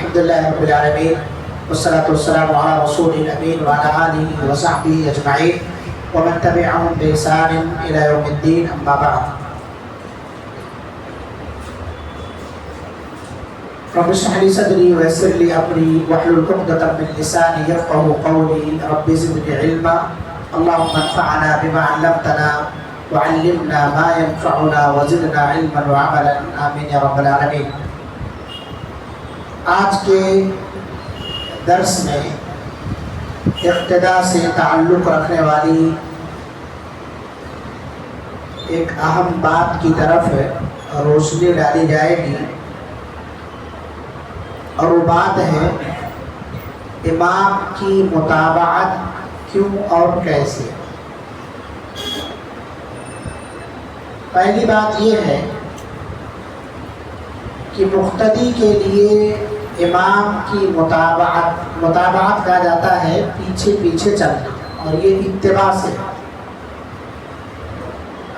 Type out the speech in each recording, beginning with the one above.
الحمدللہ رب العالمین والصلاة والسلام علی رسول الامین وعلی آلہ وصحبہ اجمعین ومن تبعهم بإحسان إلى يوم الدين اما بعد. رب اشرح لي صدري ويسر لي امري واحلل عقدة من لساني يفقهوا قولي رب زدني علما اللهم انفعنا بما علمتنا وعلمنا ما ينفعنا وزدنا علما وعملا آمین یا رب العالمین. آج کے درس میں اقتداء سے تعلق رکھنے والی ایک اہم بات کی طرف روشنی ڈالی جائے گی، اور وہ بات ہے امام کی متابعت کیوں اور کیسے. پہلی بات یہ ہے کہ مقتدی کے لیے امام کی متابعت کہا جاتا ہے پیچھے پیچھے چلنا، اور یہ اتباع سے.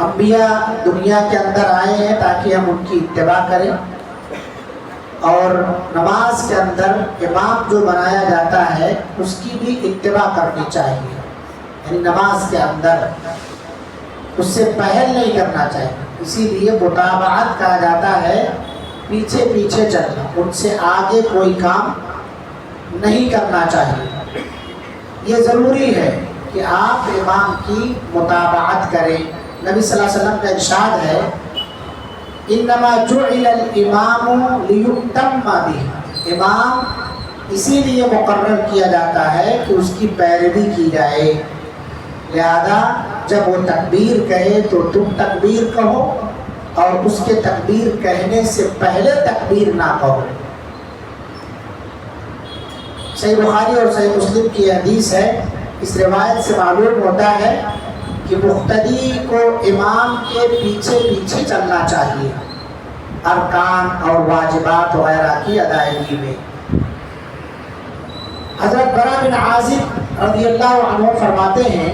انبیاء دنیا کے اندر آئے ہیں تاکہ ہم ان کی اتباع کریں، اور نماز کے اندر امام جو بنایا جاتا ہے اس کی بھی اتباع کرنی چاہیے. یعنی نماز کے اندر اس سے پہل نہیں کرنا چاہیے. اسی لیے متابعت کہا جاتا ہے پیچھے پیچھے چلنا، ان سے آگے کوئی کام نہیں کرنا چاہیے. یہ ضروری ہے کہ آپ امام کی متابعت کریں. نبی صلی اللہ علیہ وسلم کا ارشاد ہے انما جعل الامام لیؤتم بہ. امام اسی لیے مقرر کیا جاتا ہے کہ اس کی پیروی کی جائے. لہذا جب وہ تکبیر کہے تو تم تکبیر کہو، اور اس کے تکبیر کہنے سے پہلے تکبیر نہ کہو. صحیح بخاری اور صحیح مسلم کی حدیث ہے. اس روایت سے معلوم ہوتا ہے کہ مقتدی کو امام کے پیچھے پیچھے چلنا چاہیے ارکان اور واجبات وغیرہ کی ادائیگی میں. حضرت برا بن عازب رضی اللہ عنہ فرماتے ہیں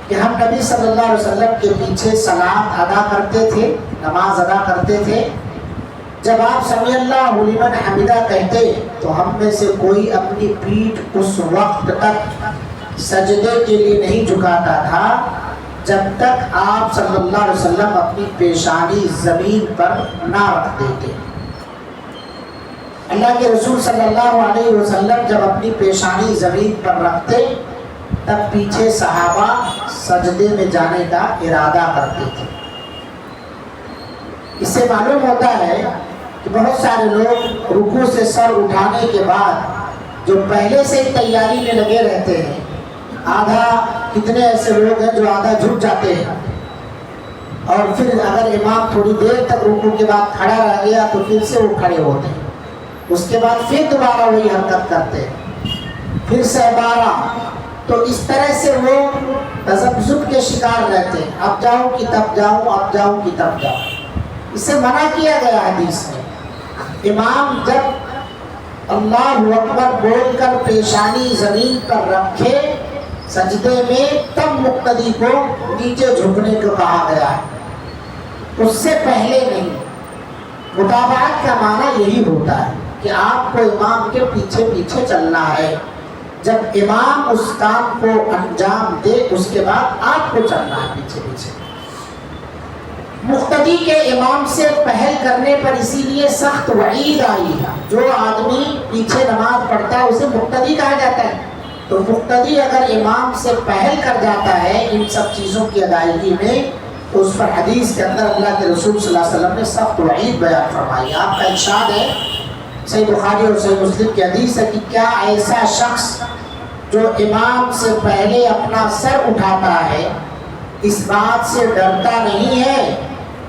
کہ ہم نبی صلی اللہ علیہ وسلم کے پیچھے صلاۃ ادا کرتے تھے، نماز ادا کرتے تھے. جب آپ سمیع اللہ لمن حمدہ کہتے تو ہم میں سے کوئی اپنی پیٹھ اس وقت تک سجدے کے لیے نہیں جھکاتا تھا جب تک آپ صلی اللہ علیہ وسلم اپنی پیشانی زمین پر نہ رکھ دیتے. اللہ کے رسول صلی اللہ علیہ وسلم جب اپنی پیشانی زمین پر رکھتے تب پیچھے صحابہ سجدے میں جانے کا ارادہ کرتے تھے. اس سے معلوم ہوتا ہے کہ بہت سارے لوگ رکوع سے سر اٹھانے کے بعد جو پہلے سے ہی تیاری میں لگے رہتے ہیں، آدھا کتنے ایسے لوگ ہیں جو آدھا جھک جاتے ہیں، اور پھر اگر امام تھوڑی دیر تک رکوع کے بعد کھڑا رہ گیا تو پھر سے وہ کھڑے ہوتے ہیں. اس کے بعد پھر دوبارہ وہی حرکت کرتے ہیں، پھر سے دوبارہ. تو اس طرح سے وہ تذبذب کے شکار رہتے ہیں. اب جاؤں کہ تب جاؤں، اب جاؤں کہ تب جاؤں. اس سے منع کیا گیا حدیث میں. امام جب اللہ اکبر بول کر پیشانی زمین پر رکھے سجدے میں تب مقتدی کو نیچے جھکنے کو کہا گیا ہے، اس سے پہلے نہیں. متابعت کا معنی یہی ہوتا ہے کہ آپ کو امام کے پیچھے پیچھے چلنا ہے. جب امام اس کام کو انجام دے اس کے بعد آپ کو چلنا ہے پیچھے پیچھے. مقتدی کے امام سے پہل کرنے پر اسی لیے سخت وعید آئی ہے. جو آدمی پیچھے نماز پڑھتا ہے اسے مقتدی کہا جاتا ہے. تو مقتدی اگر امام سے پہل کر جاتا ہے ان سب چیزوں کی ادائیگی میں تو اس پر حدیث کے اندر اللہ کے رسول صلی اللہ علیہ وسلم نے سخت وعید بیان فرمائی. آپ کا ارشاد ہے، صحیح بخاری اور صحیح مسلم کی حدیث ہے، کہ کیا ایسا شخص جو امام سے پہلے اپنا سر اٹھاتا ہے اس بات سے ڈرتا نہیں ہے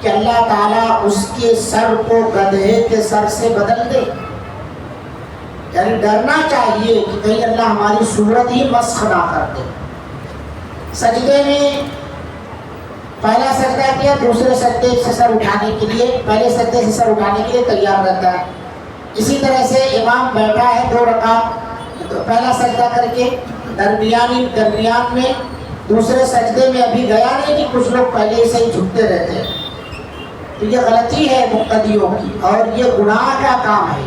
کہ اللہ تعالیٰ اس کے سر کو گدھے کے سر سے بدل دے. یعنی ڈرنا چاہیے کہ کہیں اللہ ہماری صورت ہی مسخ نہ کر دے. سجدے میں پہلا سجدہ کیا، دوسرے سجدے سے سر اٹھانے کے لیے، پہلے سجدے سے سر اٹھانے کے لیے تیار رہتا ہے. اسی طرح سے امام بیٹھا ہے 2 رکعت، پہلا سجدہ کر کے درمیان میں دوسرے سجدے میں ابھی گیا نہیں کہ کچھ لوگ پہلے سے ہی جھکتے رہتے ہیں. تو یہ غلطی ہے مقتدیوں کی، اور یہ گناہ کا کام ہے.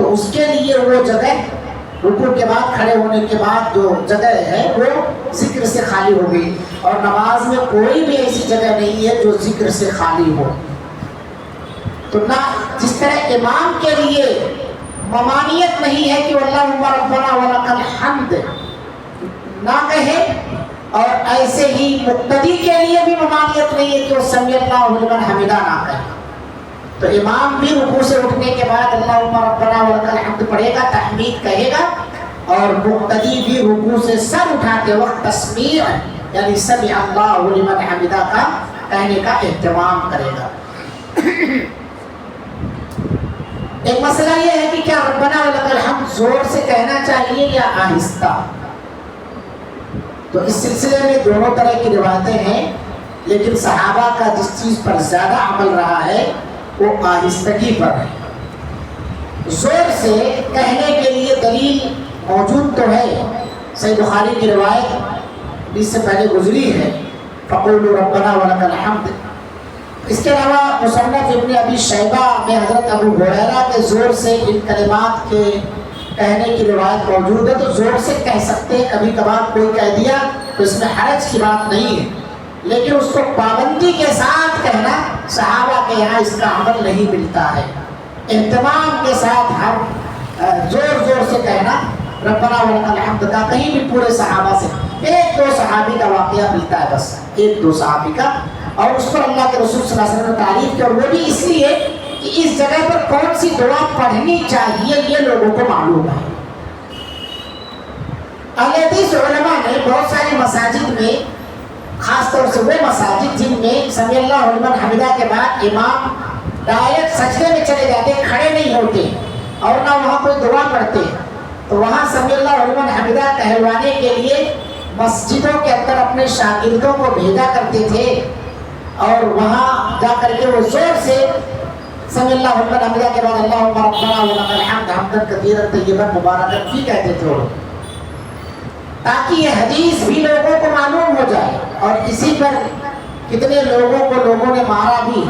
تو اس کے لیے وہ جگہ رکوع کے بعد کھڑے ہونے کے بعد جو جگہ ہے وہ ذکر سے خالی ہو گئی، اور نماز میں کوئی بھی ایسی جگہ نہیں ہے جو ذکر سے خالی ہو۔ تو نہ جس طرح امام کے لیے ممانعت نہیں ہے کہ اللہم ربنا ولک الحمد نہ کہے، اور ایسے ہی مقتدی کے لیے بھی ممانعت نہیں ہے کہ وہ سمیع اللہ لمن حمدہ نہ کہے۔ تو امام بھی رکوع سے اٹھنے کے بعد اللہم ربنا ولک الحمد پڑھے گا، تحمید کہے گا، اور مقتدی بھی رکوع سے سر اٹھاتے وقت تسمیع یعنی سمیع اللہ لمن حمدہ کا کہنے کا اہتمام کرے گا۔ ایک مسئلہ یہ ہے کہ کیا ربنا ولک الحمد زور سے کہنا چاہیے یا آہستہ؟ تو اس سلسلے میں دونوں طرح کی روایتیں ہیں، لیکن صحابہ کا جس چیز پر زیادہ عمل رہا ہے وہ آہستگی پر ہے۔ زور سے کہنے کے لیے دلیل موجود تو ہے، صحیح بخاری کی روایت اس سے پہلے گزری ہے، فقولوا ربنا ولک الحمد۔ اس کے علاوہ مصنف ابن ابی شیبہ میں حضرت ابو ہریرہ کے زور سے ان کلمات کے کہنے کی روایت موجود ہے، تو زور سے کہہ سکتے ہیں، کبھی کبھار کوئی کہہ دیا تو اس میں حرج کی بات نہیں ہے، لیکن اس کو پابندی کے ساتھ کہنا صحابہ کے یہاں اس کا عمل نہیں ملتا ہے۔ اہتمام کے ساتھ ہر زور زور سے کہنا ربنا ولک الحمد کا کہیں بھی پورے صحابہ سے ایک دو صحابی کا واقعہ ملتا ہے، بس ایک دو صحابی کا، اور اس پر اللہ کے رسول صلی اللہ علیہ وسلم نے تعریف کی، اور وہ بھی اس لیے کہ اس جگہ پر کون سی دعا پڑھنی چاہیے یہ لوگوں کو معلوم ہے۔ اہل حدیث علماء نے بہت ساری مساجد میں، خاص طور سے وہ مساجد جن میں سمیع اللہ لمن حمدہ کے بعد امام ڈائریکٹ سجدے میں چلے جاتے، کھڑے نہیں ہوتے اور نہ وہاں کوئی دعا پڑھتے، تو وہاں سمیع اللہ لمن حمدہ کہلوانے کے لیے مسجدوں کے اندر اپنے شاگردوں کو بھیجا کرتے تھے، اور وہاں جا کر کے وہ زور سے سمیع اللہ لمن حمدہ کے بعد اللہم ربنا ولک الحمد حمدا کثیرا طیبا مبارکا فیہ کہتے تھے، تاکہ یہ حدیث بھی لوگوں کو معلوم ہو جائے۔ اور اسی پر کتنے لوگوں کو لوگوں نے مارا بھی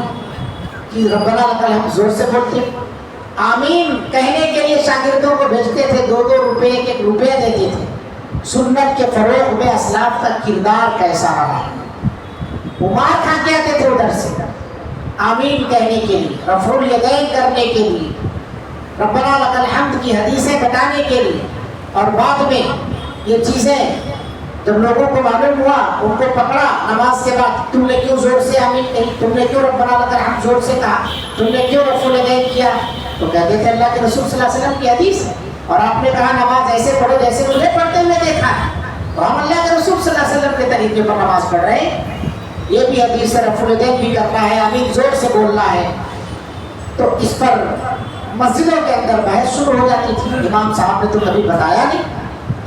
کہ ربنا لک الحمد زور سے بولتے۔ آمین کہنے کے لیے شاگردوں کو بھیجتے تھے، 2 روپے 1 روپے دیتے تھے۔ سنت کے فروغ میں اسلاف کا کردار کیسا رہا، وہ مار کھا کے آتے تھے ادھر سے آمین کہنے کے لیے، رفع الیدین کرنے کے لیے، ربنا لک الحمد کی حدیثیں بتانے کے لیے، اور بعد میں یہ چیزیں جب لوگوں کو معلوم ہوا ان کو پکڑا نماز کے بعد، تم نے کیوں زور سے آمین کہی، تم نے کیوں ربنا لک الحمد زور سے کہا، تم نے کیوں رفع الیدین کیا؟ تو کہتے تھے اللہ کے رسول صلی اللہ علیہ وسلم کی حدیث ہے، اور آپ نے کہا نماز ایسے پڑھو جیسے مجھے پڑھتے ہوئے دیکھا ہے، تو ہم اللہ کے رسول صلی اللہ علیہ وسلم کے طریقے پر نماز پڑھ رہے ہیں۔ یہ بھی حدیث ہے، رفع الیدین بھی کرنا ہے، آمین زور سے بولنا ہے۔ تو اس پر مسجدوں کے اندر بحث شروع ہو جاتی تھی، امام صاحب نے تو کبھی بتایا نہیں،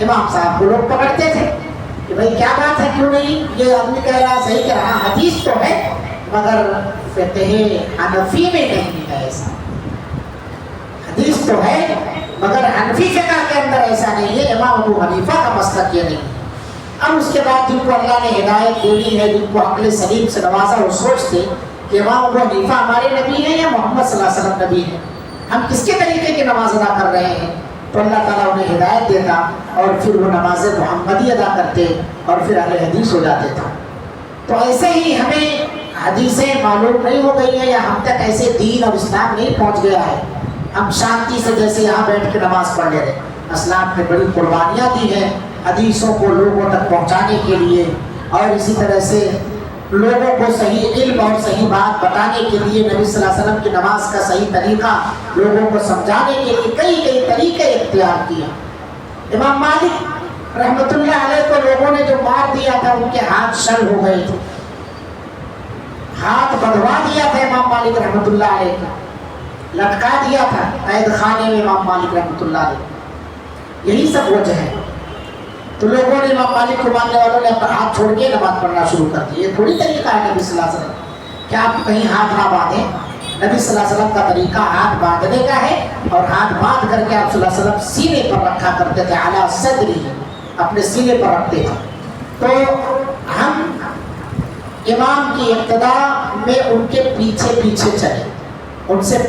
امام صاحب کو لوگ پکڑتے تھے کہ بھائی کیا بات ہے، کیوں نہیں یہ آدمی کہہ رہا صحیح کہہ رہا، حدیث تو ہے مگر فقہ حنفی میں نہیں ہے ایسا، حدیث تو ہے مگر حنفی فقہ کے اندر ایسا نہیں ہے، امام ابو حنیفہ کا مسلک یہ نہیں۔ اب اس کے بعد جن کو اللہ نے ہدایت دینی ہے، جن کو عقل سلیم سے نوازا، وہ سوچتے کہ امام ابو حنیفہ ہمارے نبی ہیں یا محمد صلی اللہ علیہ وسلم نبی ہیں، ہم کس کے طریقے کی نماز ادا کر رہے ہیں؟ تو اللہ تعالیٰ انہیں ہدایت دیتا اور پھر وہ نماز محمدی ادا کرتے اور پھر اہل حدیث ہو جاتے تھے۔ تو ایسے ہی ہمیں حدیثیں معلوم نہیں ہو گئی ہیں، یا ہم تک ایسے دین اور اسلام نہیں پہنچ گیا ہے، ہم شانتی سے جیسے یہاں بیٹھ کے نماز پڑھ لے رہے۔ اسلام نے بڑی قربانیاں دی ہیں حدیثوں کو لوگوں تک پہنچانے کے لیے، اور اسی طرح سے لوگوں کو صحیح علم اور صحیح بات بتانے کے لیے، نبی صلی اللہ علیہ وسلم کی نماز کا صحیح طریقہ لوگوں کو سمجھانے کے لیے کئی طریقے اختیار کیا۔ امام مالک رحمۃ اللہ علیہ کو لوگوں نے جو مار دیا تھا، ان کے ہاتھ شل ہو گئے تھے، ہاتھ بندھوا دیا تھا امام مالک رحمۃ اللہ علیہ کا، لٹکا دیا تھا قید خانے میں امام مالک رحمۃ اللہ علیہ۔ یہی سب وجہ ہے، تو لوگوں نے امام مالک کو ماننے والوں نے اپنا ہاتھ چھوڑ کے نماز پڑھنا شروع کر دی۔ یہ تھوڑی طریقہ ہے نبی صلی اللہ علیہ وسلم کہ آپ کہیں ہاتھ نہ باندھیں، نبی صلی اللہ علیہ وسلم کا طریقہ ہاتھ باندھنے کا ہے، اور ہاتھ باندھ کر کے آپ صلی اللہ علیہ وسلم سینے پر رکھا کرتے تھے، اعلیٰ صدری اپنے سینے پر رکھتے تھے۔ تو ہم امام کی اقتداء میں ان کے پیچھے پیچھے چلیں، ان سے